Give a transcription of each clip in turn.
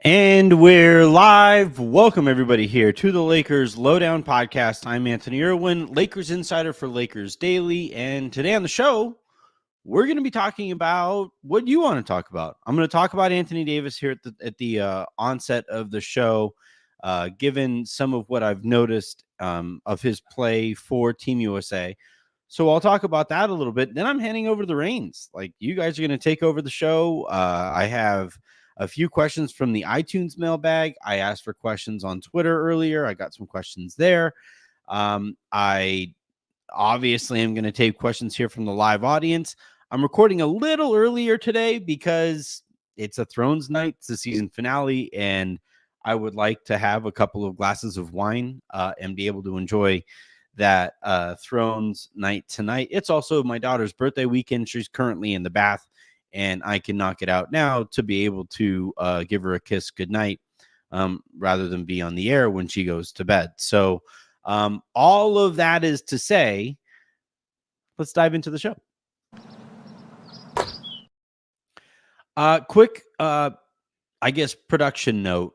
And we're live. Welcome, everybody, here to the Lakers Lowdown Podcast. I'm Anthony Irwin, Lakers insider for Lakers Daily. And today on the show, we're going to be talking about what you want to talk about. I'm going to talk about Anthony Davis here at the onset of the show, given some of what I've noticed of his play for Team USA. So I'll talk about that a little bit. Then I'm handing over the reins. Like, you guys are going to take over the show. I have a few questions from the iTunes mailbag. I asked for questions on Twitter earlier. I got some questions there. I obviously am going to take questions here from the live audience. I'm recording a little earlier today because it's a Thrones night. It's the season finale, and I would like to have a couple of glasses of wine and be able to enjoy that Thrones night tonight. It's also my daughter's birthday weekend. She's currently in the bath, and I can knock it out now to be able to give her a kiss goodnight rather than be on the air when she goes to bed. So all of that is to say, let's dive into the show. Quick, I guess, production note.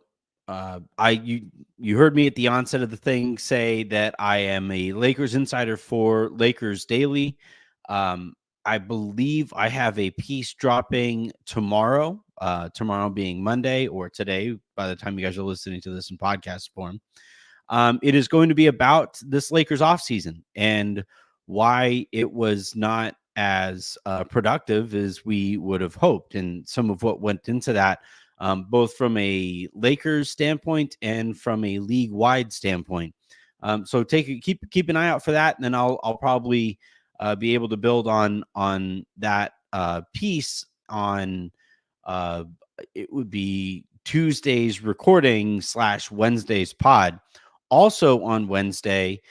You heard me at the onset of the thing say that I am a Lakers insider for Lakers Daily. I believe I have a piece dropping tomorrow, tomorrow being Monday, or today, by the time you guys are listening to this in podcast form. It is going to be about this Lakers offseason and why it was not as productive as we would have hoped, and some of what went into that, both from a Lakers standpoint and from a league-wide standpoint. So keep an eye out for that, and then I'll probably be able to build on that piece on it would be Tuesday's recording / Wednesday's pod. Also on Wednesday,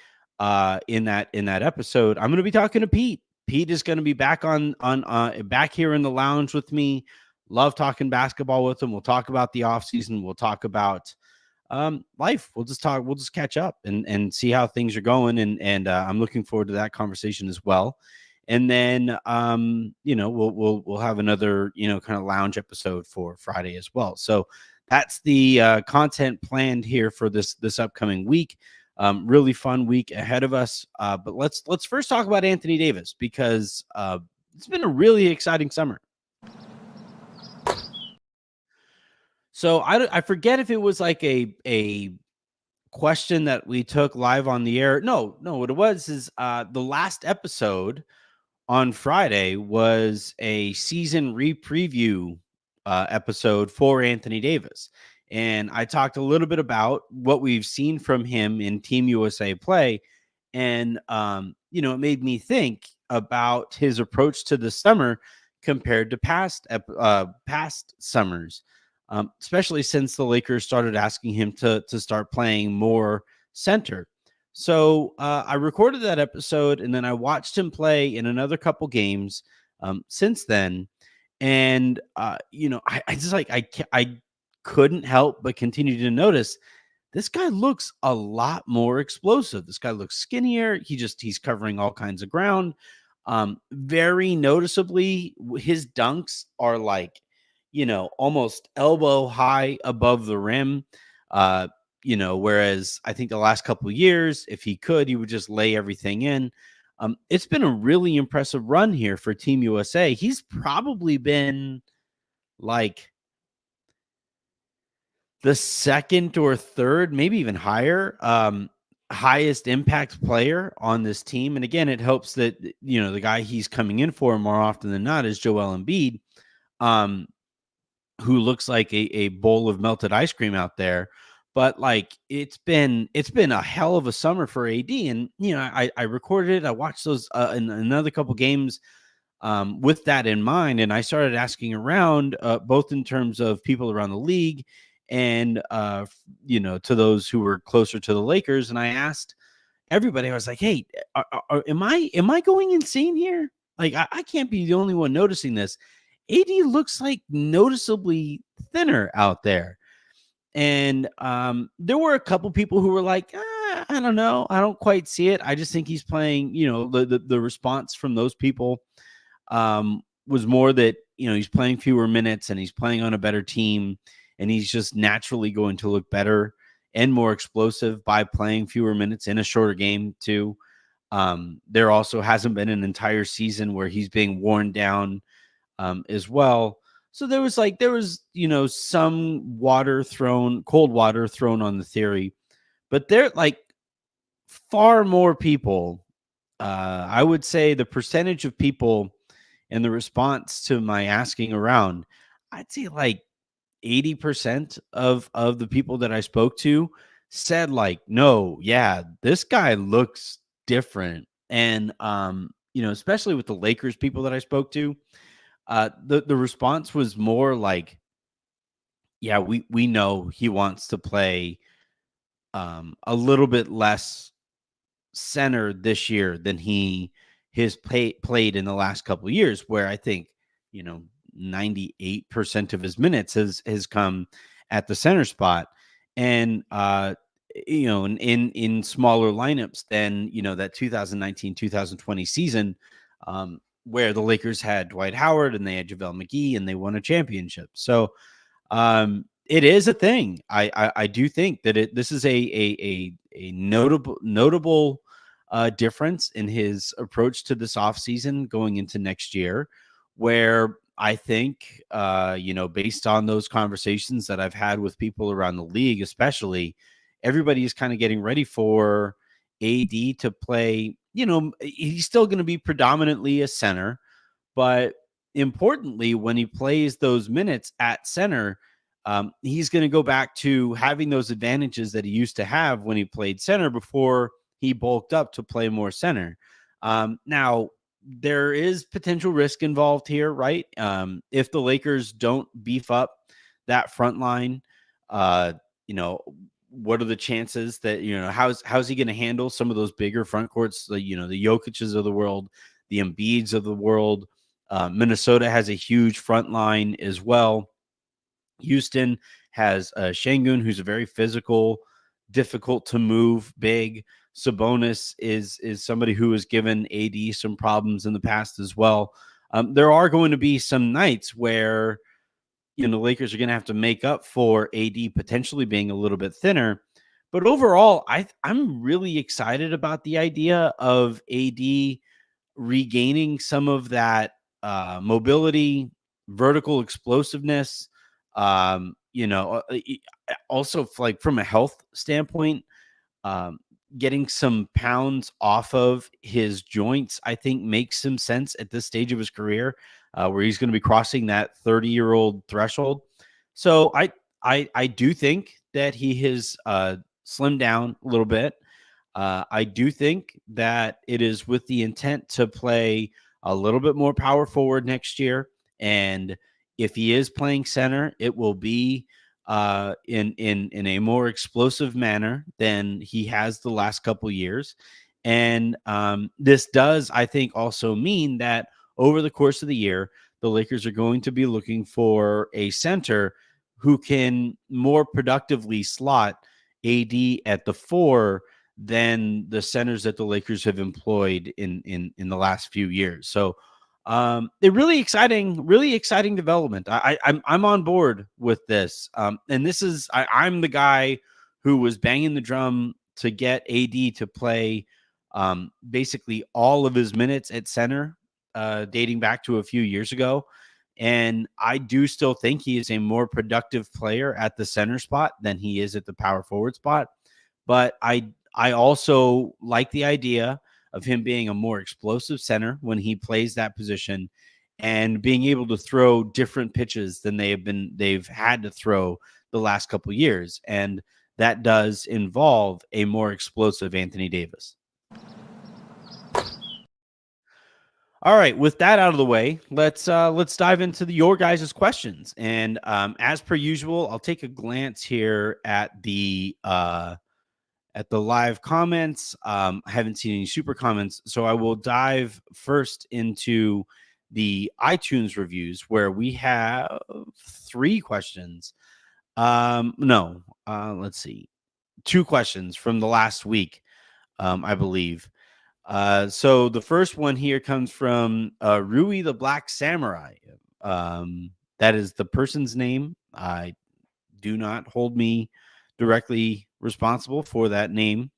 in that episode, I'm going to be talking to Pete. Pete is going to be back back here in the lounge with me. Love talking basketball with him. We'll talk about the offseason. We'll talk about life. We'll just catch up and see how things are going. And I'm looking forward to that conversation as well. And then, we'll have another, kind of lounge episode for Friday as well. So that's the content planned here for this upcoming week. Really fun week ahead of us. But let's first talk about Anthony Davis, because it's been a really exciting summer. So I forget if it was like a question that we took live on the air. No, what it was is the last episode on Friday was a season re-preview episode for Anthony Davis. And I talked a little bit about what we've seen from him in Team USA play. And, it made me think about his approach to the summer compared to past summers. Especially since the Lakers started asking him to start playing more center. So I recorded that episode, and then I watched him play in another couple games since then. And, I just I couldn't help but continue to notice this guy looks a lot more explosive. This guy looks skinnier. He's covering all kinds of ground. Very noticeably, his dunks are like, almost elbow high above the rim. Whereas I think the last couple of years, if he could, he would just lay everything in. It's been a really impressive run here for Team USA. He's probably been like the second or third, maybe even higher, highest impact player on this team. And again, it helps that, the guy he's coming in for more often than not is Joel Embiid. Who looks like a bowl of melted ice cream out there. But like, it's been a hell of a summer for AD. And, I recorded it. I watched those in another couple games with that in mind. And I started asking around both in terms of people around the league and, to those who were closer to the Lakers. And I asked everybody, I was like, hey, am I going insane here? Like, I can't be the only one noticing this. AD looks like noticeably thinner out there. And there were a couple people who were like, I don't know. I don't quite see it. I just think he's playing, the response from those people was more that, he's playing fewer minutes and he's playing on a better team and he's just naturally going to look better and more explosive by playing fewer minutes in a shorter game too. There also hasn't been an entire season where he's being worn down as well. So there was some cold water thrown on the theory, but there like far more people. I would say the percentage of people in the response to my asking around, I'd say like 80% of the people that I spoke to said like, no, yeah, this guy looks different. And especially with the Lakers people that I spoke to, the response was more like, yeah, we know he wants to play a little bit less center this year than he has played in the last couple of years, where I think, 98% of his minutes has come at the center spot. And in smaller lineups than, that 2019-2020 season, where the Lakers had Dwight Howard and they had JaVale McGee and they won a championship. So it is a thing. I do think that this is a notable difference in his approach to this offseason going into next year, where I think, based on those conversations that I've had with people around the league, especially, everybody is kind of getting ready for AD to play. He's still going to be predominantly a center, but importantly, when he plays those minutes at center, he's going to go back to having those advantages that he used to have when he played center before he bulked up to play more center. Now, there is potential risk involved here, right? If the Lakers don't beef up that front line, what are the chances that, how's he going to handle some of those bigger front courts, the Jokic's of the world, the Embiids of the world? Minnesota has a huge front line as well. Houston has Şengün, who's a very physical, difficult to move, big. Sabonis is somebody who has given AD some problems in the past as well. There are going to be some nights where the Lakers are going to have to make up for AD potentially being a little bit thinner. But overall, I'm really excited about the idea of AD regaining some of that mobility, vertical explosiveness. Also like from a health standpoint, getting some pounds off of his joints, I think makes some sense at this stage of his career, where he's going to be crossing that 30-year-old threshold. So I do think that he has slimmed down a little bit. I do think that it is with the intent to play a little bit more power forward next year. And if he is playing center, it will be in a more explosive manner than he has the last couple years. And this does, I think, also mean that over the course of the year, the Lakers are going to be looking for a center who can more productively slot AD at the 4 than the centers that the Lakers have employed in the last few years. So a really exciting development. I'm on board with this. And this is, I'm the guy who was banging the drum to get AD to play basically all of his minutes at center, dating back to a few years ago. And I do still think he is a more productive player at the center spot than he is at the power forward spot. But I also like the idea of him being a more explosive center when he plays that position and being able to throw different pitches than they've had to throw the last couple of years. And that does involve a more explosive Anthony Davis. All right, with that out of the way, let's dive into your guys' questions. And as per usual, I'll take a glance here at the live comments. I haven't seen any super comments, so I will dive first into the iTunes reviews, where we have 3 questions. Let's see, 2 questions from the last week, I believe. So the first one here comes from Rui the Black Samurai. That is the person's name. I Do not hold me directly responsible for that name.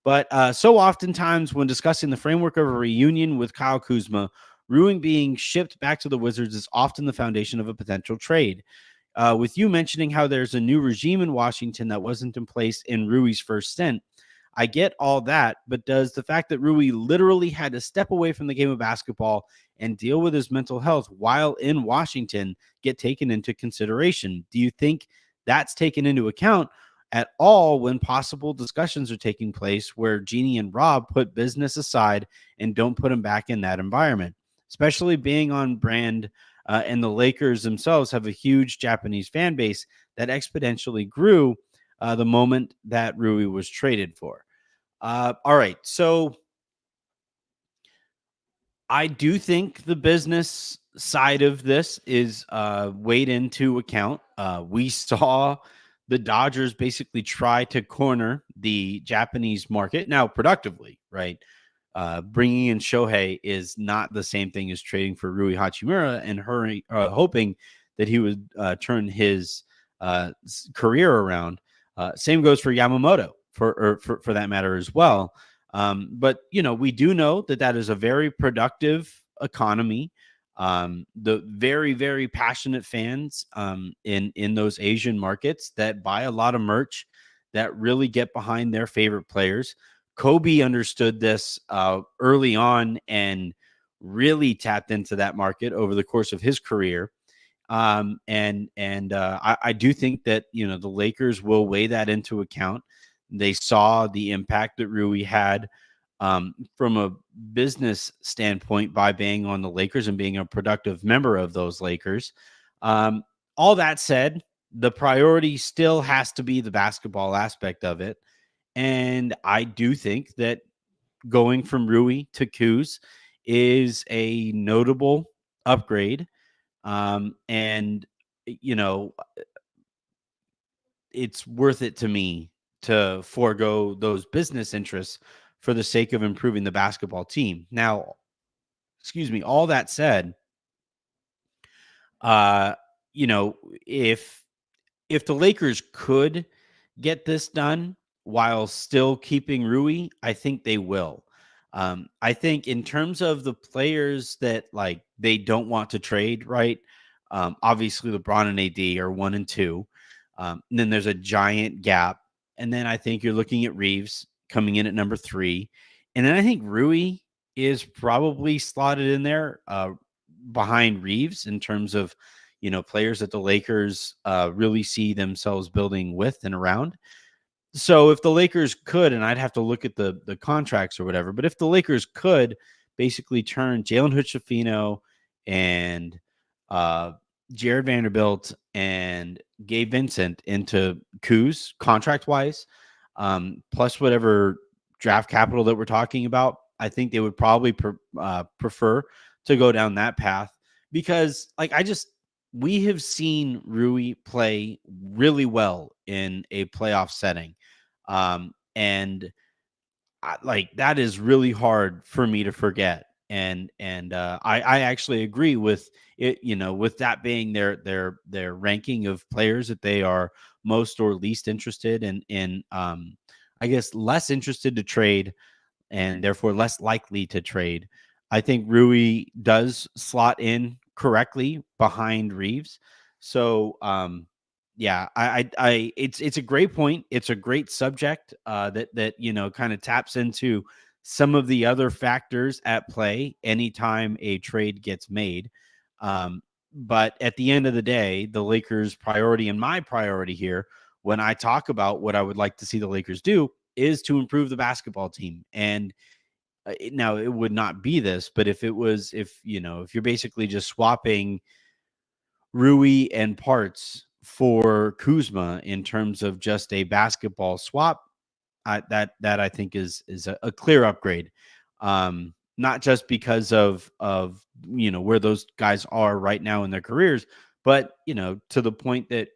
But so oftentimes when discussing the framework of a reunion with Kyle Kuzma, Rui being shipped back to the Wizards is often the foundation of a potential trade. With you mentioning how there's a new regime in Washington that wasn't in place in Rui's first stint, I get all that, but does the fact that Rui literally had to step away from the game of basketball and deal with his mental health while in Washington get taken into consideration? Do you think that's taken into account at all when possible discussions are taking place where Jeannie and Rob put business aside and don't put him back in that environment, especially being on brand? And the Lakers themselves have a huge Japanese fan base that exponentially grew the moment that Rui was traded for. All right. So I do think the business side of this is weighed into account. We saw the Dodgers basically try to corner the Japanese market now productively, right? Bringing in Shohei is not the same thing as trading for Rui Hachimura and hoping that he would turn his career around. Same goes for Yamamoto, for that matter as well. But we do know that that is a very productive economy. The very, very passionate fans in those Asian markets that buy a lot of merch, that really get behind their favorite players. Kobe understood this early on and really tapped into that market over the course of his career. I do think that the Lakers will weigh that into account. They saw the impact that Rui had from a business standpoint by being on the Lakers and being a productive member of those Lakers. All that said, the priority still has to be the basketball aspect of it. And I do think that going from Rui to Kuz is a notable upgrade. And, it's worth it to me to forego those business interests for the sake of improving the basketball team. Now, excuse me, all that said, uh, you know, if the Lakers could get this done while still keeping Rui, I think they will. I think in terms of the players that they don't want to trade, right? Obviously, LeBron and AD are 1 and 2. And then there's a giant gap. And then I think you're looking at Reeves coming in at number 3. And then I think Rui is probably slotted in there behind Reeves in terms of players that the Lakers really see themselves building with and around. So if the Lakers could, and I'd have to look at the contracts or whatever, but if the Lakers could basically turn Jalen Hood-Schifino and Jared Vanderbilt and Gabe Vincent into Kuz contract wise, plus whatever draft capital that we're talking about, I think they would probably prefer to go down that path because we have seen Rui play really well in a playoff setting. And that is really hard for me to forget. I actually agree with it, with that being their ranking of players that they are most or least interested in, I guess, less interested to trade and therefore less likely to trade. I think Rui does slot in correctly behind Reeves. So, yeah, it's a great point. It's a great subject that kind of taps into some of the other factors at play anytime a trade gets made. But at the end of the day, the Lakers' priority and my priority here, when I talk about what I would like to see the Lakers do, is to improve the basketball team. And now it would not be this, but if you're basically just swapping Rui and parts for Kuzma in terms of just a basketball swap, that I think is a clear upgrade. Not just because of where those guys are right now in their careers, but to the point that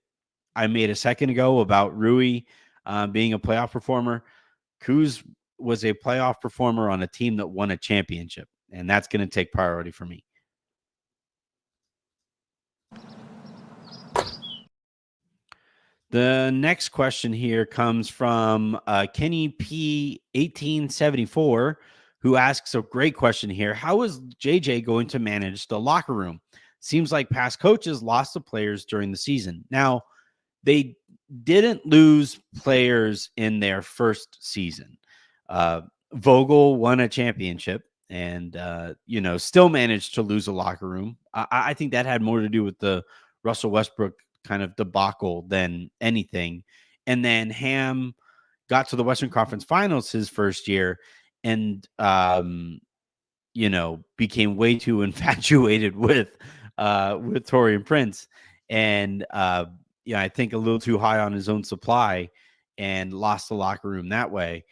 I made a second ago about Rui being a playoff performer. Kuz was a playoff performer on a team that won a championship, and that's going to take priority for me. The next question here comes from Kenny P 1874, who asks a great question here. How is JJ going to manage the locker room? Seems like past coaches lost the players during the season. Now, they didn't lose players in their first season. Vogel won a championship and, still managed to lose a locker room. I think that had more to do with the Russell Westbrook kind of debacle than anything. And then Ham got to the Western Conference Finals his first year and, became way too infatuated with Taurean Prince. And, I think a little too high on his own supply and lost the locker room that way.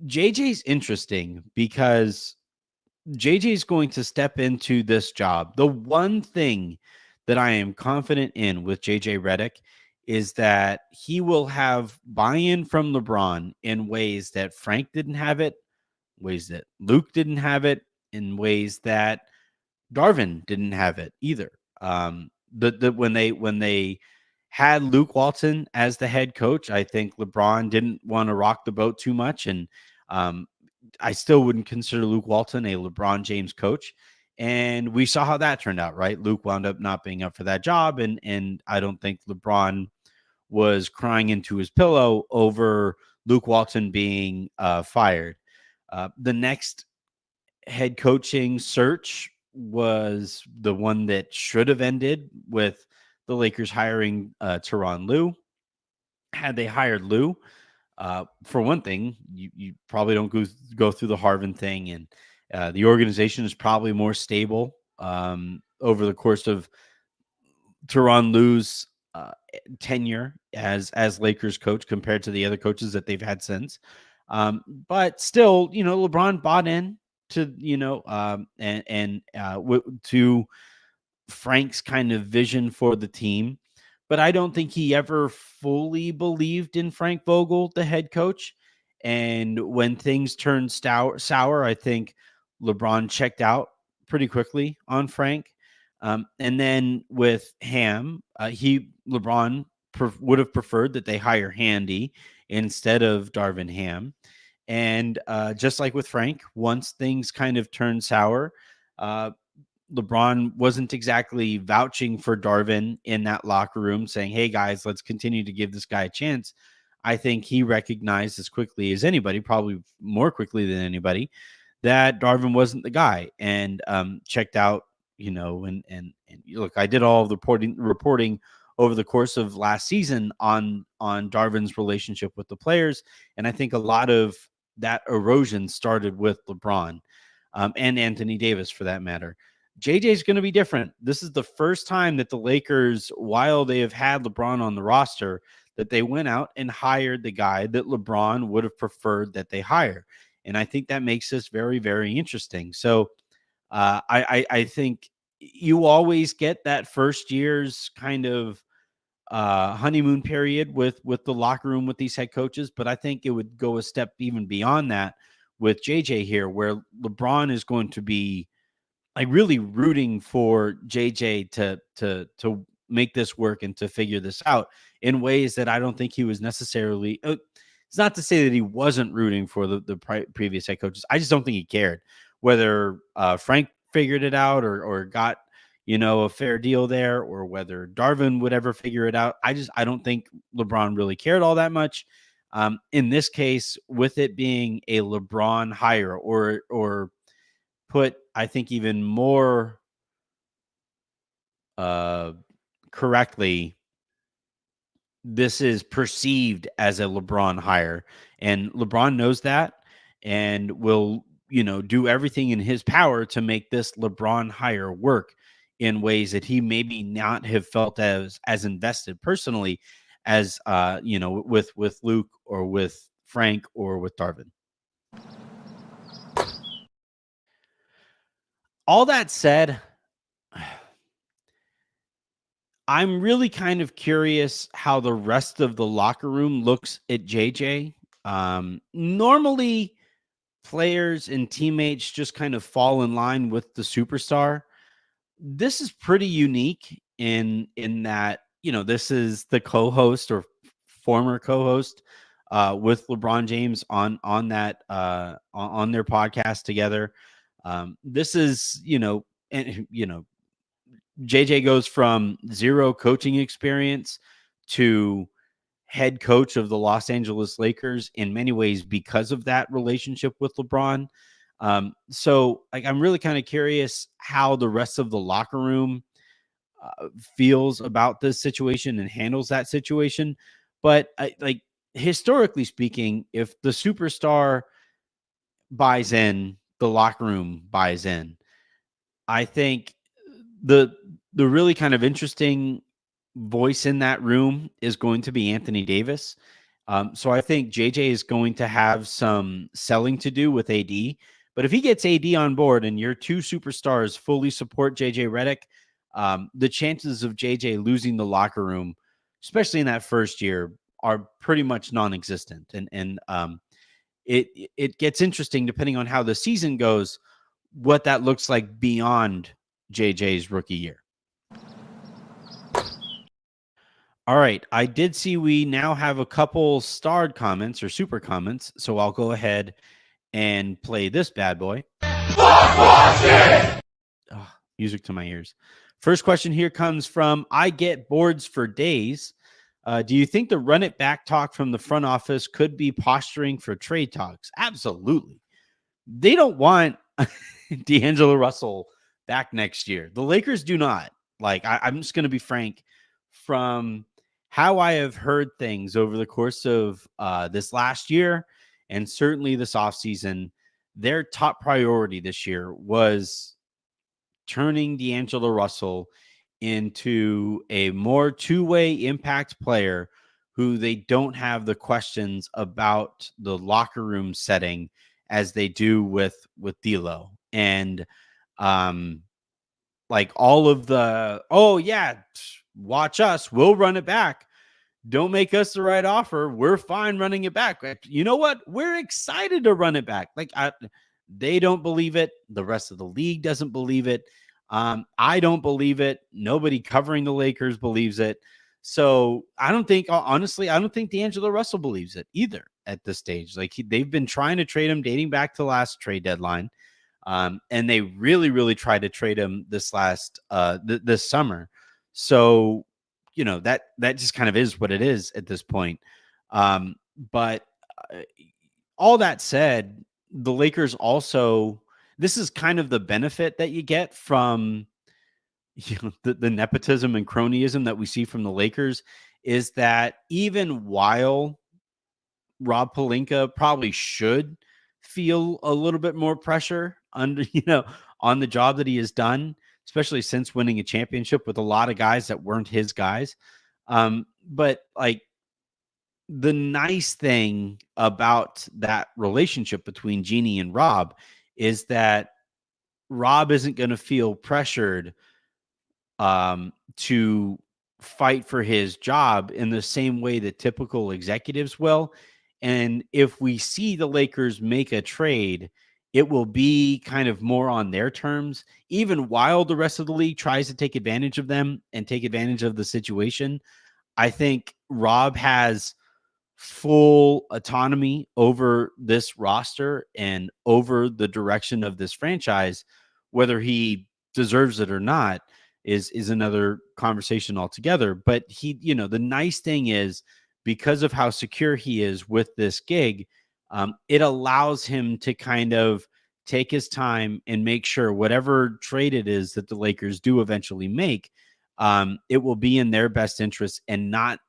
JJ's interesting because JJ's going to step into this job. The one thing that I am confident in with JJ Redick is that he will have buy-in from LeBron in ways that Frank didn't have it, ways that Luke didn't have it, in ways that Darvin didn't have it either. When they had Luke Walton as the head coach, I think LeBron didn't want to rock the boat too much, and I still wouldn't consider Luke Walton a LeBron James coach. And we saw how that turned out, right? Luke wound up not being up for that job, and I don't think LeBron was crying into his pillow over Luke Walton being fired. The next head coaching search was the one that should have ended with the Lakers hiring Tyronn Lue. Had they hired Lue, for one thing, you probably don't go through the Harvin thing, and the organization is probably more stable over the course of Tyronn Lue's tenure as Lakers coach compared to the other coaches that they've had since. But still, LeBron bought in to to Frank's kind of vision for the team, but I don't think he ever fully believed in Frank Vogel, the head coach. And when things turned sour, I think LeBron checked out pretty quickly on Frank. And then with Ham, LeBron would have preferred that they hire Handy instead of Darvin Ham. And just like with Frank, once things kind of turned sour, LeBron wasn't exactly vouching for Darvin in that locker room, saying, "Hey guys, let's continue to give this guy a chance." I think he recognized as quickly as anybody, probably more quickly than anybody, that Darvin wasn't the guy, and checked out. And look, I did all of the reporting over the course of last season on Darvin's relationship with the players, and I think a lot of that erosion started with LeBron and Anthony Davis, for that matter. JJ is going to be different. This is the first time that the Lakers, while they have had LeBron on the roster, that they went out and hired the guy that LeBron would have preferred that they hire. And I think that makes this very, very interesting. So I think you always get that first year's kind of honeymoon period with the locker room with these head coaches, but I think it would go a step even beyond that with JJ here, where LeBron is going to be like really rooting for JJ to make this work and to figure this out in ways that I don't think he was necessarily. It's not to say that he wasn't rooting for the previous head coaches. I just don't think he cared whether Frank figured it out or got a fair deal there, or whether Darvin would ever figure it out. I don't think LeBron really cared all that much. In this case, with it being a LeBron hire, or put, I think even more correctly, this is perceived as a LeBron hire, and LeBron knows that and will, do everything in his power to make this LeBron hire work in ways that he maybe not have felt as invested personally as with Luke or with Frank or with Darvin. All that said, I'm really kind of curious how the rest of the locker room looks at JJ. Normally, players and teammates just kind of fall in line with the superstar. This is pretty unique in that this is the co-host or former co-host with LeBron James on that on their podcast together. This is, and JJ goes from zero coaching experience to head coach of the Los Angeles Lakers in many ways because of that relationship with LeBron. So like, I'm really kind of curious how the rest of the locker room feels about this situation and handles that situation. But like, historically speaking, if the superstar buys in, the locker room buys in. I think the the really kind of interesting voice in that room is going to be Anthony Davis. So I think JJ is going to have some selling to do with AD. But if he gets AD on board and your two superstars fully support JJ Redick, the chances of JJ losing the locker room, especially in that first year, are pretty much non-existent. And it gets interesting depending on how the season goes, what that looks like beyond JJ's rookie year. All right. I did see we now have a couple starred comments or super comments. So I'll go ahead and play this bad boy. Oh, music to my ears. First question here comes from I Get Boards for Days. Do you think the run it back talk from the front office could be posturing for trade talks? Absolutely. They don't want D'Angelo Russell back next year. The Lakers do not. Like, I'm just going to be frank. From how I have heard things over the course of this last year and certainly this offseason, their top priority this year was turning D'Angelo Russell into a more two-way impact player who they don't have the questions about the locker room setting as they do with D'Lo. And like all of the, oh yeah, watch us, we'll run it back. Don't make us the right offer. We're fine running it back. You know what? We're excited to run it back. Like, they don't believe it. The rest of the league doesn't believe it. I don't believe it. Nobody covering the Lakers believes it. So I don't think, honestly, I don't think D'Angelo Russell believes it either at this stage. Like, they've been trying to trade him dating back to the last trade deadline. And they really, really tried to trade him this last this summer. So, that just kind of is what it is at this point. But all that said, the Lakers also, this is kind of the benefit that you get from the nepotism and cronyism that we see from the Lakers, is that even while Rob Pelinka probably should feel a little bit more pressure under, on the job that he has done, especially since winning a championship with a lot of guys that weren't his guys. But like, the nice thing about that relationship between Jeannie and Rob is that Rob isn't going to feel pressured to fight for his job in the same way that typical executives will. And if we see the Lakers make a trade, it will be kind of more on their terms, even while the rest of the league tries to take advantage of them and take advantage of the situation. I think Rob has full autonomy over this roster and over the direction of this franchise. Whether he deserves it or not is another conversation altogether. But he, the nice thing is, because of how secure he is with this gig, it allows him to kind of take his time and make sure whatever trade it is that the Lakers do eventually make, it will be in their best interest and not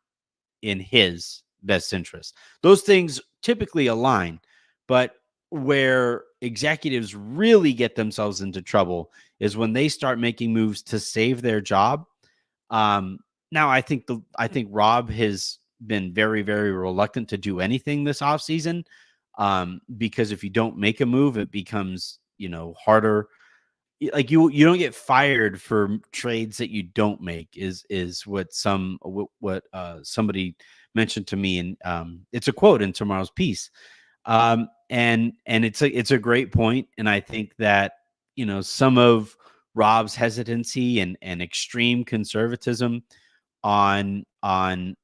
in his best interest. Those things typically align, but where executives really get themselves into trouble is when they start making moves to save their job. Now I think Rob has been very, very reluctant to do anything this offseason, because if you don't make a move, it becomes, harder. Like, you don't get fired for trades that you don't make is what somebody mentioned to me. And it's a quote in tomorrow's piece. And it's a great point. And I think that, some of Rob's hesitancy and extreme conservatism on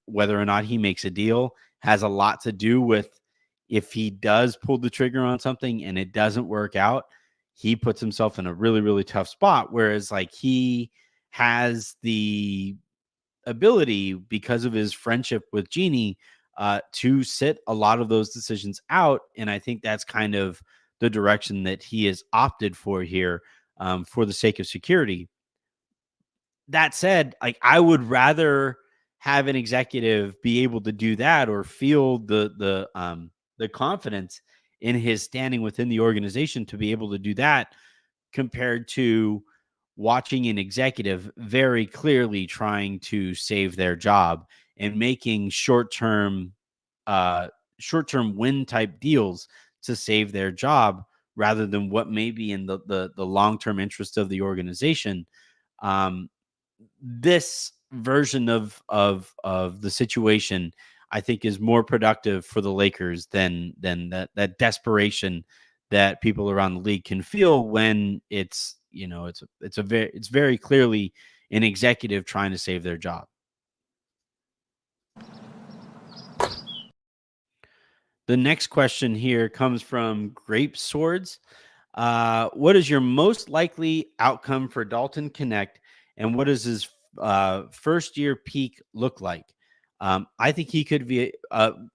whether or not he makes a deal has a lot to do with if he does pull the trigger on something and it doesn't work out, he puts himself in a really, really tough spot. Whereas like he has the ability because of his friendship with Jeannie to sit a lot of those decisions out. And I think that's kind of the direction that he has opted for here for the sake of security. That said, like I would rather have an executive be able to do that or feel the confidence in his standing within the organization to be able to do that compared to watching an executive very clearly trying to save their job and making uh short-term win type deals to save their job rather than what may be in the long-term interest of the organization. This version of the situation I think is more productive for the Lakers than that desperation that people around the league can feel when it's it's very clearly an executive trying to save their job. The next question here comes from Grape Swords. What is your most likely outcome for Dalton Knecht, and what does his first year peak look like? I think he could be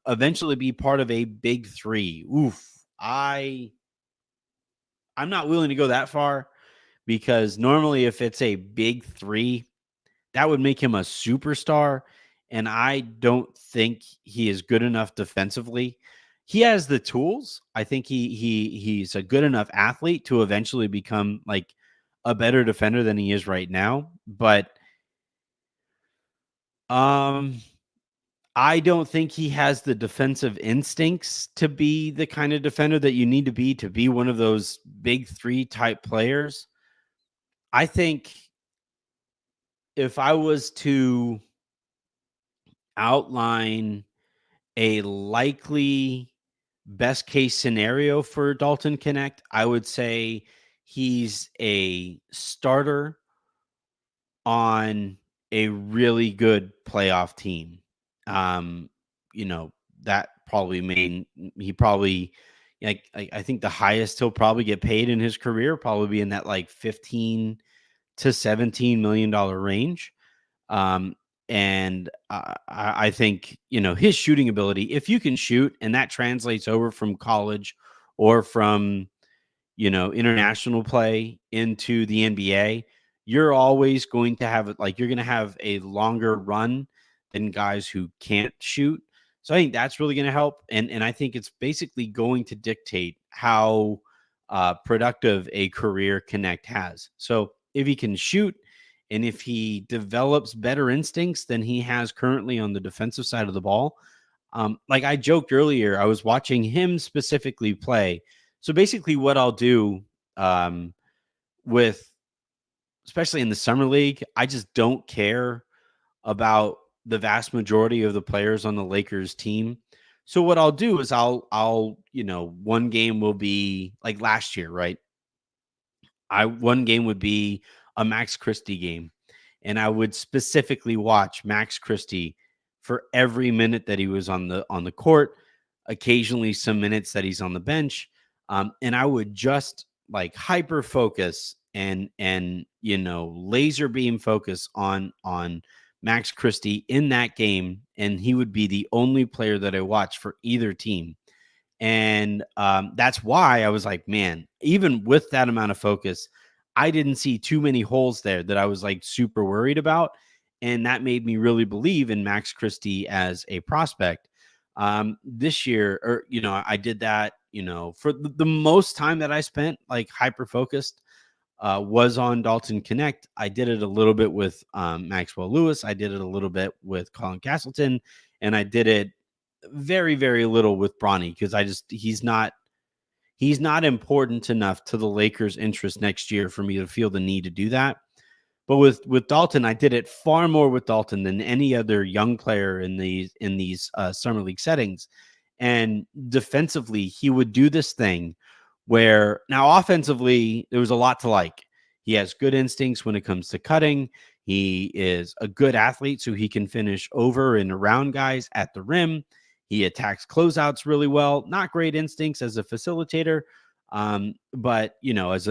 eventually be part of a big three. Oof. I'm not willing to go that far because normally if it's a big three, that would make him a superstar. And I don't think he is good enough defensively. He has the tools. I think he's a good enough athlete to eventually become like a better defender than he is right now. But I don't think he has the defensive instincts to be the kind of defender that you need to be one of those big three type players. I think if I was to outline a likely best case scenario for Dalton Knecht, I would say he's a starter on a really good playoff team. Um, that probably mean he probably like I think the highest he'll probably get paid in his career probably be in that like 15 to $17 million range. Um, and I think, his shooting ability, if you can shoot and that translates over from college or from, international play into the NBA, you're always going to have like, you're going to have a longer run than guys who can't shoot. So I think that's really going to help. And I think it's basically going to dictate how productive a career Knecht has. So if he can shoot, and if he develops better instincts than he has currently on the defensive side of the ball, like I joked earlier, I was watching him specifically play. So basically, what I'll do with, especially in the summer league, I just don't care about the vast majority of the players on the Lakers team. So what I'll do is I'll one game will be like last year, right? One game would be a Max Christie game, and I would specifically watch Max Christie for every minute that he was on the court, occasionally some minutes that he's on the bench, and I would just like hyper focus and laser beam focus on Max Christie in that game, and he would be the only player that I watched for either team. And that's why I was like, man, even with that amount of focus, I didn't see too many holes there that I was like super worried about. And that made me really believe in Max Christie as a prospect. This year, or, I did that, for the most time that I spent like hyper focused was on Dalton Knecht. I did it a little bit with Maxwell Lewis. I did it a little bit with Colin Castleton, and I did it very, very little with Bronny because he's not important enough to the Lakers' interest next year for me to feel the need to do that. But with Dalton, I did it far more with Dalton than any other young player in these summer league settings. And defensively, he would do this thing where now offensively there was a lot to like. He has good instincts when it comes to cutting. He is a good athlete, so he can finish over and around guys at the rim. He attacks closeouts really well. Not great instincts as a facilitator, but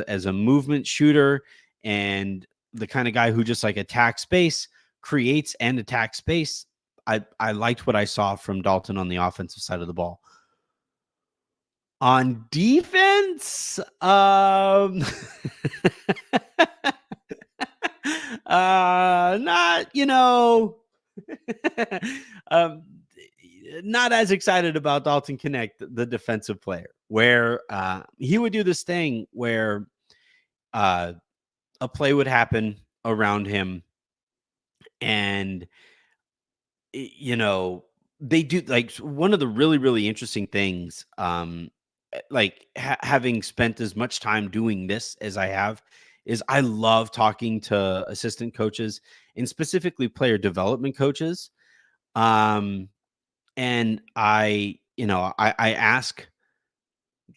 as a movement shooter and the kind of guy who just like attacks space, creates and attacks space. I liked what I saw from Dalton on the offensive side of the ball. On defense, not, um, not as excited about Dalton Knecht, the defensive player, where he would do this thing where a play would happen around him, and they do like one of the really, really interesting things, like having spent as much time doing this as I have, is I love talking to assistant coaches and specifically player development coaches. Um, and I ask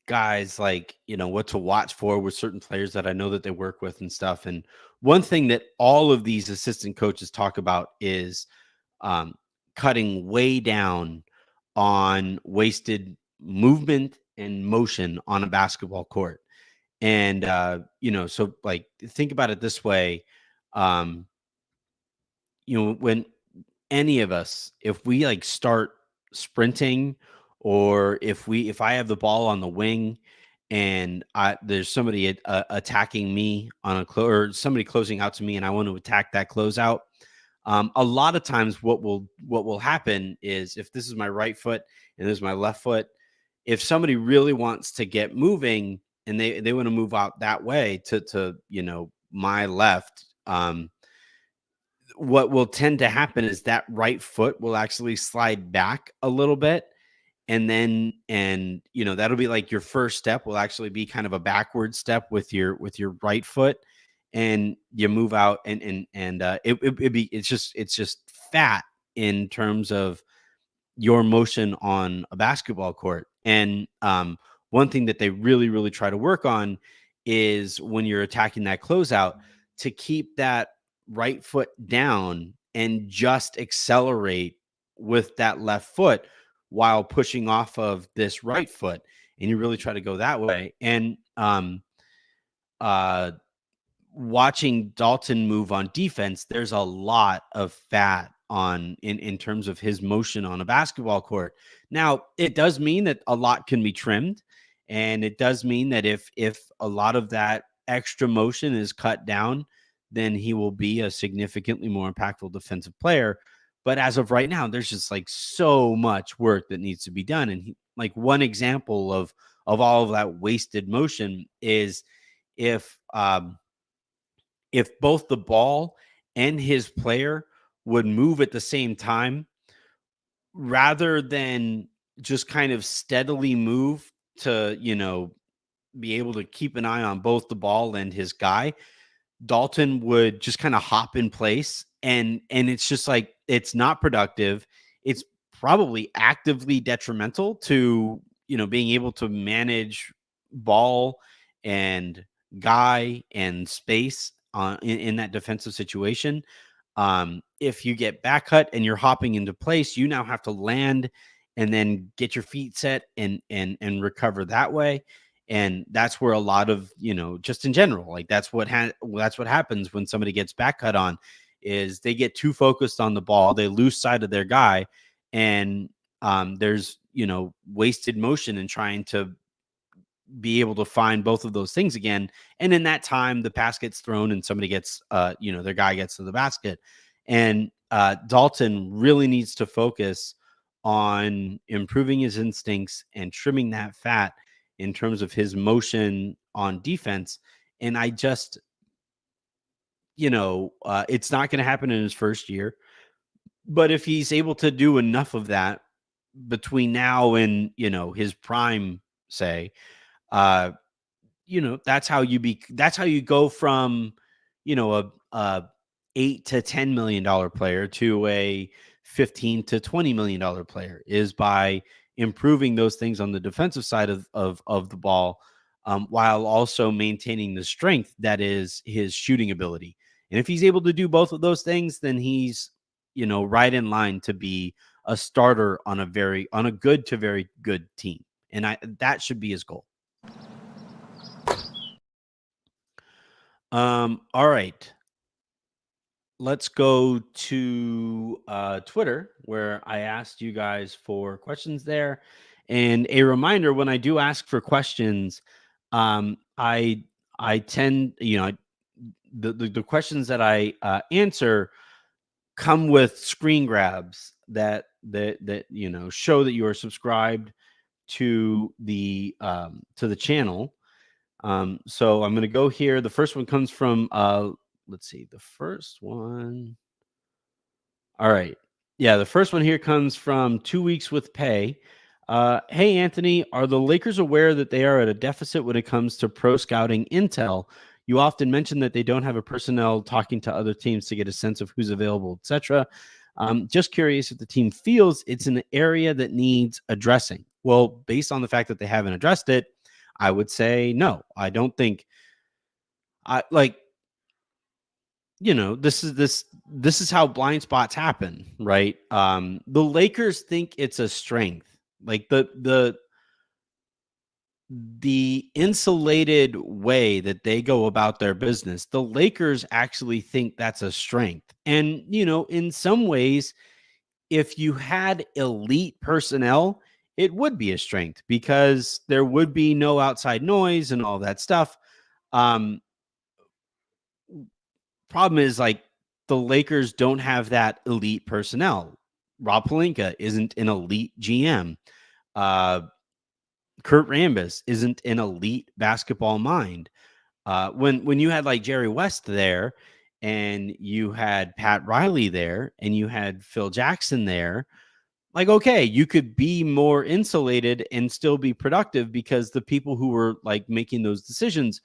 guys like, what to watch for with certain players that I know that they work with and stuff. And one thing that all of these assistant coaches talk about is um, cutting way down on wasted movement and motion on a basketball court. And so like think about it this way. Um, when any of us, if we like start sprinting, or if I have the ball on the wing and there's somebody attacking me on or somebody closing out to me and I want to attack that closeout, a lot of times what will happen is, if this is my right foot and this is my left foot, if somebody really wants to get moving and they want to move out that way to my left, what will tend to happen is that right foot will actually slide back a little bit, and that'll be like your first step will actually be kind of a backward step with your right foot, and you move out, it's just fat in terms of your motion on a basketball court. And one thing that they really, really try to work on is when you're attacking that closeout, to keep that right foot down and just accelerate with that left foot while pushing off of this right foot. And you really try to go that way. And uh watching Dalton move on defense, there's a lot of fat on in terms of his motion on a basketball court. Now, it does mean that a lot can be trimmed, and it does mean that if a lot of that extra motion is cut down, then he will be a significantly more impactful defensive player. But as of right now, there's just like so much work that needs to be done. And like one example of all of that wasted motion is if both the ball and his player would move at the same time, rather than just kind of steadily move to, be able to keep an eye on both the ball and his guy, Dalton would just kind of hop in place, and it's just like, it's not productive. It's probably actively detrimental to, being able to manage ball and guy and space in that defensive situation. If you get back cut and you're hopping into place, you now have to land and then get your feet set and recover that way. And that's where a lot of, just in general, like that's what happens when somebody gets back cut on, is they get too focused on the ball, they lose sight of their guy, and there's wasted motion in trying to be able to find both of those things again. And in that time, the pass gets thrown and somebody gets, their guy gets to the basket. And Dalton really needs to focus on improving his instincts and trimming that fat in terms of his motion on defense. And I just, it's not going to happen in his first year, but if he's able to do enough of that between now and, his prime, say, uh, that's how you go from, a $8 to $10 million player to a $15 to $20 million player, is by improving those things on the defensive side of the ball, while also maintaining the strength that is his shooting ability. And if he's able to do both of those things, then he's, right in line to be a starter on a good to very good team. And that should be his goal. All right. Let's go to Twitter, where I asked you guys for questions there. And a reminder, when I do ask for questions, I tend, the questions that I answer come with screen grabs that show that you are subscribed to the channel. So I'm going to go here. The first one comes from let's see, the first one. All right. Yeah, the first one here comes from 2 Weeks with Pay. Hey, Anthony, are the Lakers aware that they are at a deficit when it comes to pro scouting intel? You often mention that they don't have a personnel talking to other teams to get a sense of who's available, etc. Just curious if the team feels it's an area that needs addressing. Well, based on the fact that they haven't addressed it, I would say no. I don't think this is how blind spots happen, right? The Lakers think it's a strength. Like the insulated way that they go about their business, the Lakers actually think that's a strength. And, in some ways, if you had elite personnel, it would be a strength because there would be no outside noise and all that stuff. Problem is, like, the Lakers don't have that elite personnel. Rob Pelinka isn't an elite GM. Kurt Rambis isn't an elite basketball mind. When you had like Jerry West there, and you had Pat Riley there, and you had Phil Jackson there, like, okay, you could be more insulated and still be productive because the people who were like making those decisions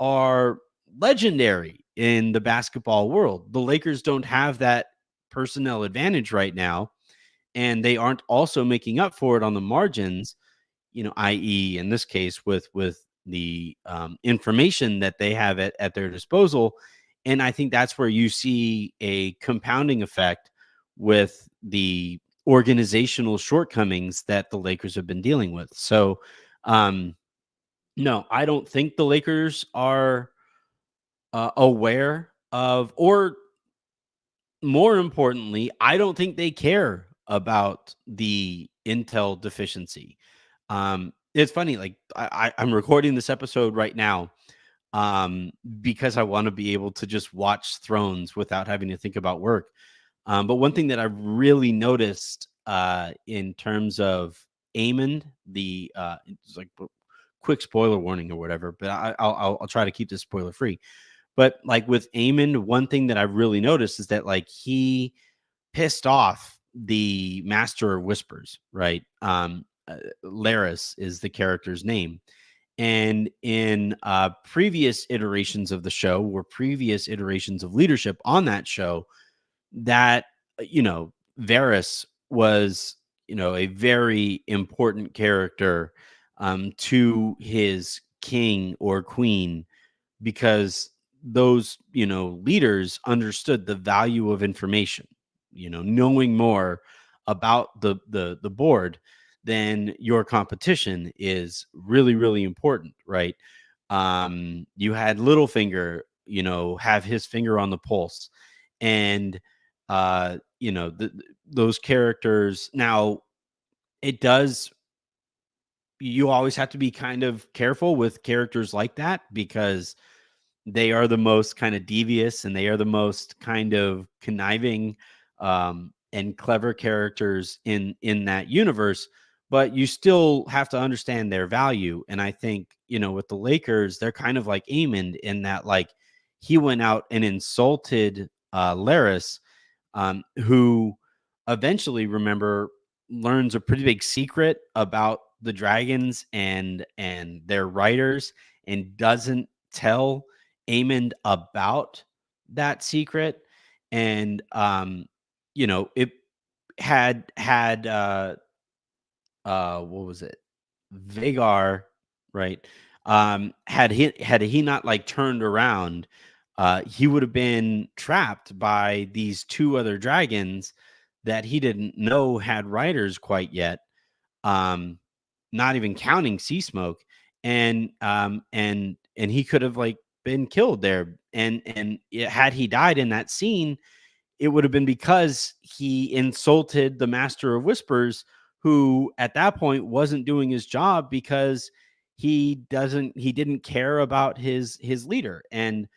are legendary in the basketball world. The Lakers don't have that personnel advantage right now, and they aren't also making up for it on the margins, i.e., in this case, with the information that they have at their disposal. And I think that's where you see a compounding effect with the organizational shortcomings that the Lakers have been dealing with. So, no, I don't think the Lakers are aware of, or more importantly, I don't think they care about the intel deficiency. It's funny, like I'm recording this episode right now because I want to be able to just watch Thrones without having to think about work. But one thing that I've really noticed in terms of Amon, it's like quick spoiler warning or whatever, but I'll try to keep this spoiler free. But like with Amon, one thing that I've really noticed is that like he pissed off the Master of Whispers, right? Laris is the character's name. And in previous iterations of the show, or previous iterations of leadership on that show, that, Varys was, a very important character to his king or queen, because those, leaders understood the value of information, knowing more about the board than your competition is really, really important, right? You had Littlefinger, have his finger on the pulse, and those characters. Now, it does, you always have to be kind of careful with characters like that, because they are the most kind of devious, and they are the most kind of conniving and clever characters in that universe. But you still have to understand their value. And I think, with the Lakers, they're kind of like Amon in that, like, he went out and insulted Laris, who eventually, remember, learns a pretty big secret about the dragons and their writers, and doesn't tell Amon about that secret. And it had what was it, Vagar, right? Had he not like turned around, he would have been trapped by these two other dragons that he didn't know had riders quite yet. Not even counting Sea Smoke, and he could have like been killed there. And had he died in that scene, it would have been because he insulted the Master of Whispers, who at that point wasn't doing his job because he didn't care about his leader. And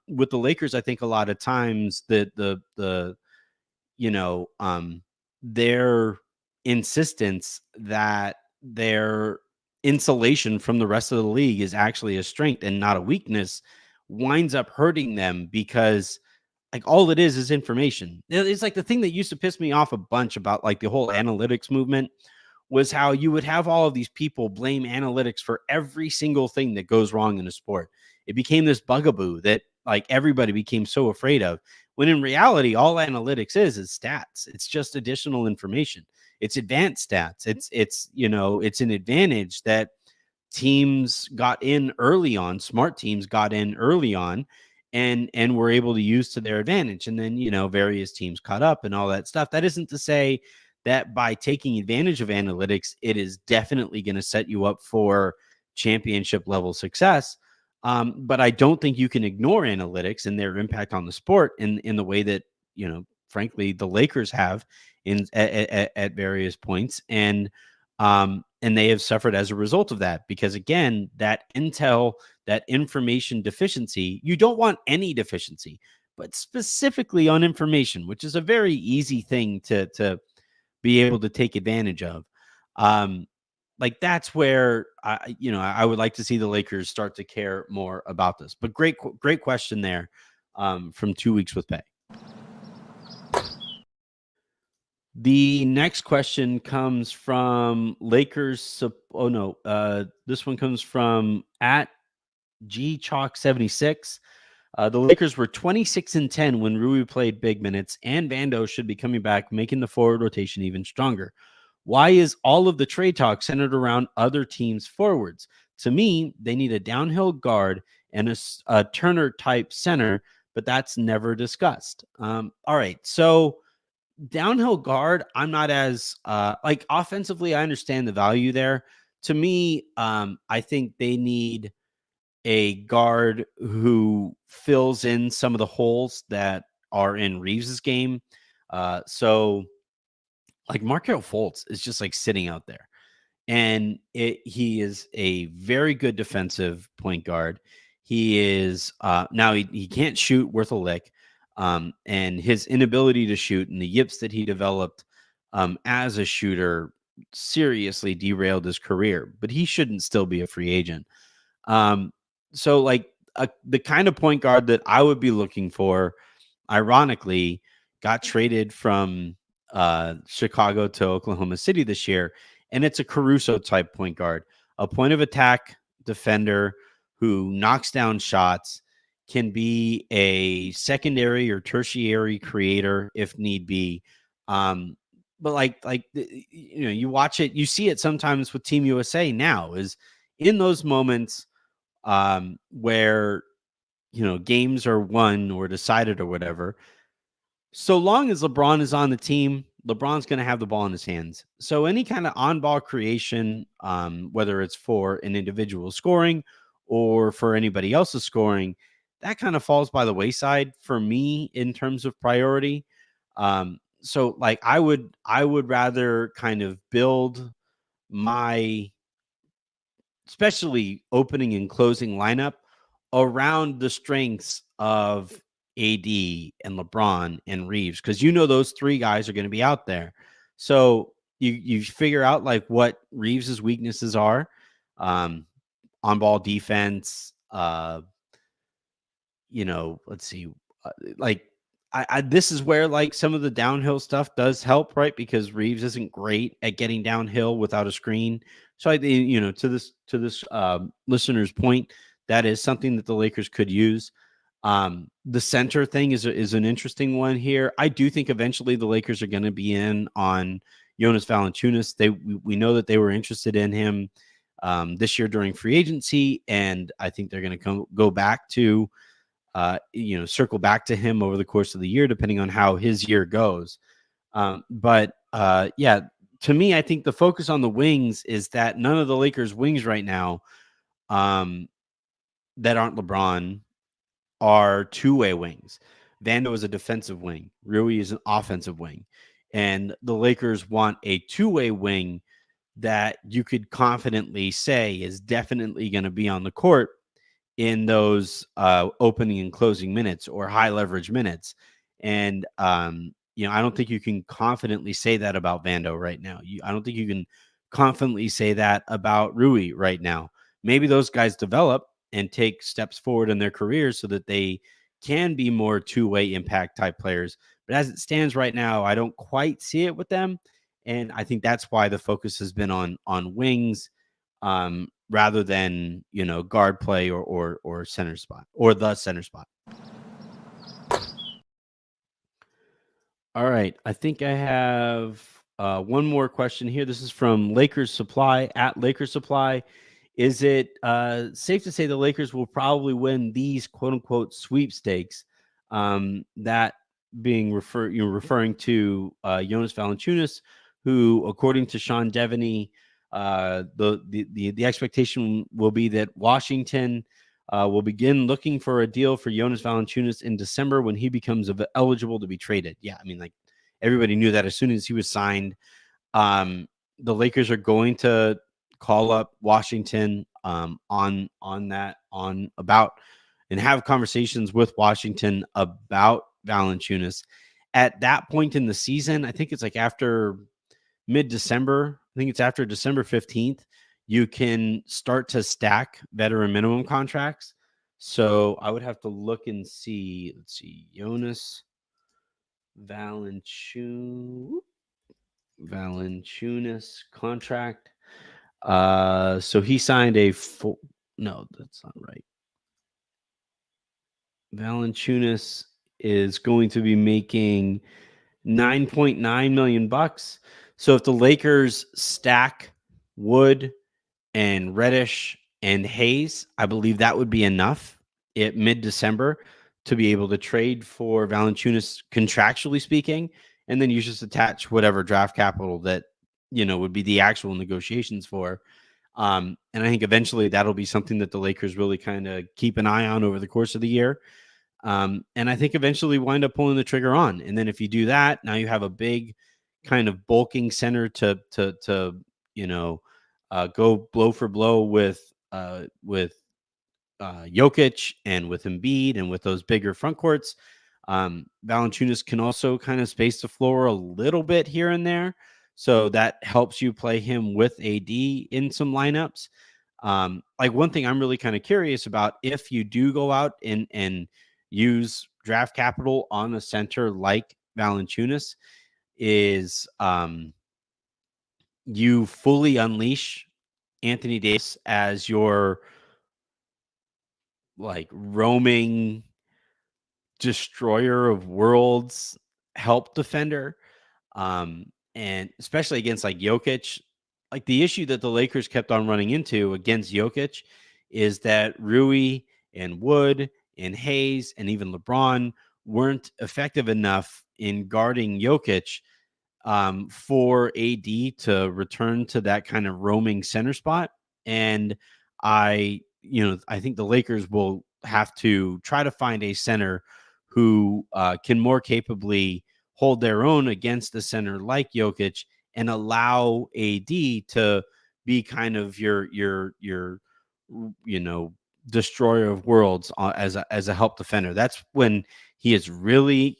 with the Lakers, I think a lot of times the you know, their insistence that their insulation from the rest of the league is actually a strength and not a weakness winds up hurting them, because like all it is information. It's like the thing that used to piss me off a bunch about like the whole analytics movement was how you would have all of these people blame analytics for every single thing that goes wrong in a sport. It became this bugaboo that like everybody became so afraid of, when in reality, all analytics is stats. It's just additional information. It's advanced stats. It's an advantage that teams got in early on, smart teams got in early on, and were able to use to their advantage. And then, various teams caught up and all that stuff. That isn't to say that by taking advantage of analytics, it is definitely going to set you up for championship level success. But I don't think you can ignore analytics and their impact on the sport in the way that, frankly, the Lakers have at various points. And they have suffered as a result of that, because again, that intel, that information deficiency, you don't want any deficiency, but specifically on information, which is a very easy thing to be able to take advantage of. Like that's where I would like to see the Lakers start to care more about this. But great question there from 2 weeks with Pay. The next question comes from Lakers. Oh no, this one comes from at GChalk76. The Lakers were 26-10 when Rui played big minutes, and Vando should be coming back, making the forward rotation even stronger. Why is all of the trade talk centered around other teams' forwards? To me, they need a downhill guard and a Turner type center, but that's never discussed. All right, so downhill guard, I'm not as like offensively, I understand the value there. To me, I think they need a guard who fills in some of the holes that are in Reeves's game. So like Markelle Fultz is just like sitting out there, and he is a very good defensive point guard. He is now he can't shoot worth a lick. And his inability to shoot and the yips that he developed as a shooter seriously derailed his career, but he shouldn't still be a free agent. So like the kind of point guard that I would be looking for, ironically, got traded from Chicago to Oklahoma City this year. And it's a Caruso type point guard, a point of attack defender who knocks down shots, can be a secondary or tertiary creator if need be. But like you watch it, you see it sometimes with Team USA now, is in those moments where games are won or decided or whatever. So long as LeBron is on the team, LeBron's going to have the ball in his hands. So any kind of on-ball creation, whether it's for an individual scoring or for anybody else's scoring, that kind of falls by the wayside for me in terms of priority. So like I would rather kind of build my especially opening and closing lineup around the strengths of AD and LeBron and Reeves, because those three guys are going to be out there. So you figure out like what Reeves's weaknesses are, on ball defense. Let's see, like this is where like some of the downhill stuff does help, right? Because Reeves isn't great at getting downhill without a screen. So I think, to this listener's point, that is something that the Lakers could use. The center thing is an interesting one here. I do think eventually the Lakers are going to be in on Jonas Valanciunas. We know that they were interested in him this year during free agency, and I think they're going to go back to circle back to him over the course of the year, depending on how his year goes. But yeah, to me, I think the focus on the wings is that none of the Lakers' wings right now that aren't LeBron are two-way wings. Vando is a defensive wing. Rui is an offensive wing. And the Lakers want a two-way wing that you could confidently say is definitely going to be on the court in those opening and closing minutes or high leverage minutes. And, I don't think you can confidently say that about Vando right now. I don't think you can confidently say that about Rui right now. Maybe those guys develop and take steps forward in their careers so that they can be more two-way impact type players. But as it stands right now, I don't quite see it with them. And I think that's why the focus has been on wings, rather than guard play or center spot or the center spot. All right, I think I have one more question here. This is from Lakers Supply at Lakers Supply. Is it safe to say the Lakers will probably win these quote unquote sweepstakes? That being referring to Jonas Valanciunas, who, according to Sean Devaney, the expectation will be that Washington will begin looking for a deal for Jonas Valanciunas in December when he becomes eligible to be traded. Yeah, I mean, like everybody knew that as soon as he was signed. The Lakers are going to call up Washington about and have conversations with Washington about Valanciunas. At that point in the season, I think it's like after mid-December. I think it's after December 15th. You can start to stack veteran minimum contracts. So I would have to look and see. Let's see, Jonas Valanciunas contract. So he signed no, that's not right. Valanciunas is going to be making $9.9 million. So if the Lakers stack Wood and Reddish and Hayes, I believe that would be enough at mid-December to be able to trade for Valanciunas, contractually speaking, and then you just attach whatever draft capital that would be the actual negotiations for. And I think eventually that'll be something that the Lakers really kind of keep an eye on over the course of the year. And I think eventually wind up pulling the trigger on. And then if you do that, now you have a big kind of bulking center to go blow for blow with Jokic and with Embiid and with those bigger front courts. Valanciunas can also kind of space the floor a little bit here and there. So that helps you play him with AD in some lineups. Like one thing I'm really kind of curious about, if you do go out and use draft capital on a center like Valanciunas, is you fully unleash Anthony Davis as your like roaming destroyer of worlds help defender. And especially against like Jokic, like the issue that the Lakers kept on running into against Jokic is that Rui and Wood and Hayes and even LeBron weren't effective enough in guarding Jokic for AD to return to that kind of roaming center spot. And I think the Lakers will have to try to find a center who can more capably hold their own against the center like Jokic and allow AD to be kind of your destroyer of worlds as a help defender. That's when he is really,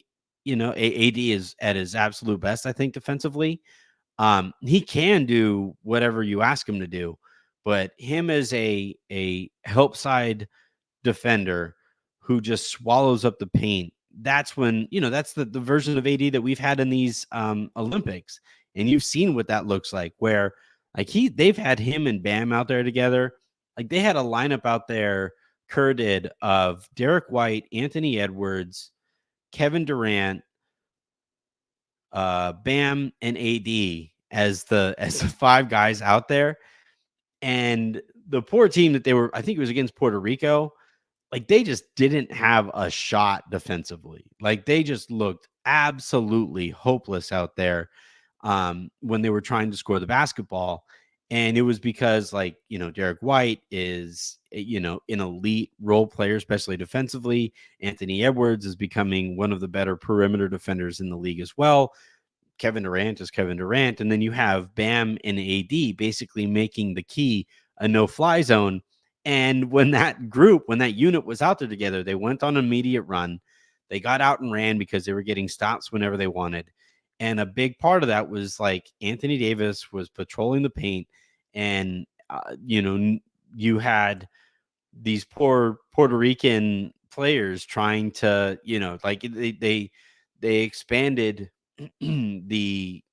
AD is at his absolute best, I think, defensively. He can do whatever you ask him to do, but him as a help side defender who just swallows up the paint, that's when, that's the version of AD that we've had in these Olympics. And you've seen what that looks like, where like they've had him and Bam out there together. Like they had a lineup out there, Kerr did, of Derek White, Anthony Edwards, Kevin Durant, Bam, and AD as the five guys out there. And the poor team that they were, I think it was against Puerto Rico, like they just didn't have a shot defensively. Like they just looked absolutely hopeless out there when they were trying to score the basketball. And it was because, like, Derek White is, an elite role player, especially defensively. Anthony Edwards is becoming one of the better perimeter defenders in the league as well. Kevin Durant is Kevin Durant. And then you have Bam and AD basically making the key a no-fly zone. And when that unit was out there together, they went on an immediate run. They got out and ran because they were getting stops whenever they wanted. And a big part of that was like Anthony Davis was patrolling the paint. And, you had these poor Puerto Rican players trying to, like they expanded the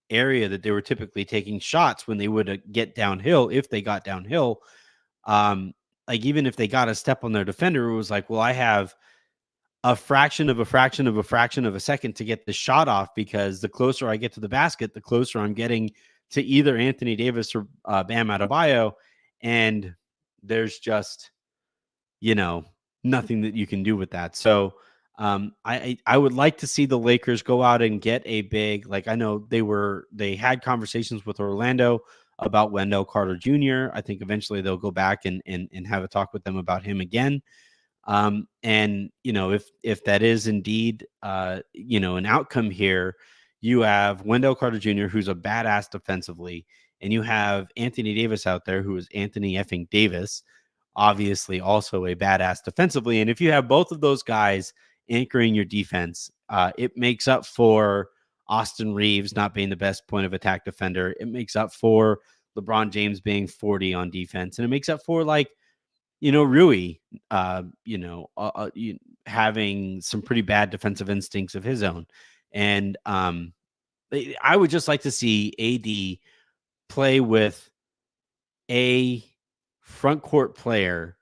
area that they were typically taking shots when they would get downhill. If they got downhill, like even if they got a step on their defender, it was like, well, I have a fraction of a fraction of a fraction of a second to get the shot off, because the closer I get to the basket, the closer I'm getting to either Anthony Davis or Bam Adebayo. And there's just, nothing that you can do with that. So I would like to see the Lakers go out and get a big, like, I know they had conversations with Orlando about Wendell Carter Jr. I think eventually they'll go back and have a talk with them about him again. And if that is indeed an outcome here, you have Wendell Carter Jr., who's a badass defensively, and you have Anthony Davis out there, who is Anthony effing Davis, obviously also a badass defensively. And if you have both of those guys anchoring your defense, it makes up for Austin Reeves not being the best point of attack defender. It makes up for LeBron James being 40 on defense, and it makes up for, like, Rui, having some pretty bad defensive instincts of his own. And I would just like to see AD play with a front court player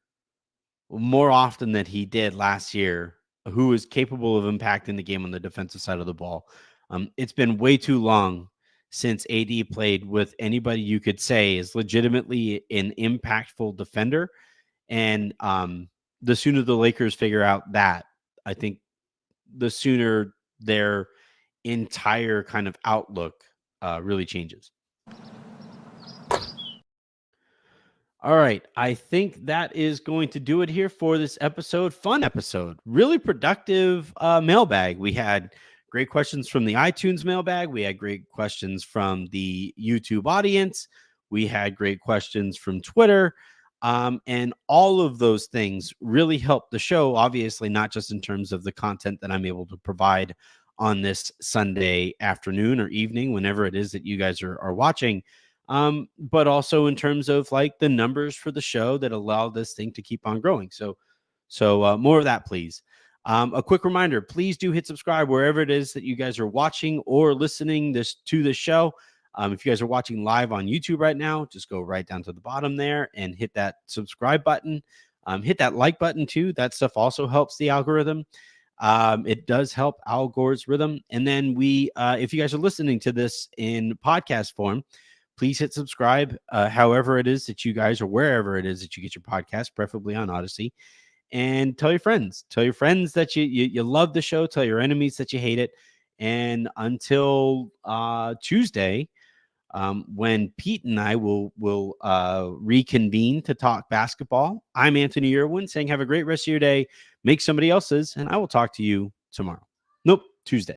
more often than he did last year, who is capable of impacting the game on the defensive side of the ball. It's been way too long since AD played with anybody you could say is legitimately an impactful defender. And the sooner the Lakers figure out that, I think the sooner their entire kind of outlook really changes. All right. I think that is going to do it here for this episode. Fun episode, really productive mailbag. We had great questions from the iTunes mailbag. We had great questions from the YouTube audience. We had great questions from Twitter. And all of those things really help the show, obviously, not just in terms of the content that I'm able to provide on this Sunday afternoon or evening, whenever it is that you guys are watching, but also in terms of like the numbers for the show that allow this thing to keep on growing. So more of that, please. A quick reminder, please do hit subscribe wherever it is that you guys are watching or listening to this show. If you guys are watching live on YouTube right now, just go right down to the bottom there and hit that subscribe button. Hit that like button too. That stuff also helps the algorithm. It does help Al Gore's rhythm. And then if you guys are listening to this in podcast form, please hit subscribe, however it is that you guys, or wherever it is that you get your podcast, preferably on Odyssey. And tell your friends that you love the show. Tell your enemies that you hate it. And until Tuesday, when Pete and I will reconvene to talk basketball, I'm Anthony Irwin saying have a great rest of your day. Make somebody else's, and I will talk to you tomorrow. Nope, Tuesday.